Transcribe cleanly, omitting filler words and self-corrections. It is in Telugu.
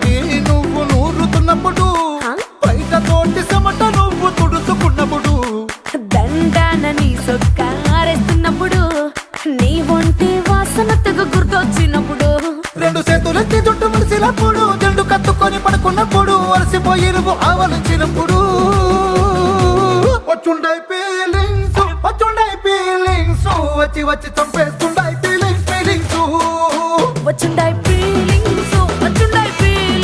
తోటి నువ్వు నూరుతున్నప్పుడు, బయట తోటి చెమట నువ్వు తుడుచుకున్నప్పుడు, దండాన నీ సొక్కారేస్తున్నప్పుడు, నీ ఒంటి వాసన తెగ గుర్తొచ్చినప్పుడు, రెండు చేతులెత్తి జుట్టు ముడిసినప్పుడు, జండు కత్తుకొని పడుకున్నప్పుడు, అలసిపోయి నువ్వు ఆవలించినప్పుడు, వచ్చుండై ఫీలింగ్స్ వచ్చి వచ్చి చంపేస్తు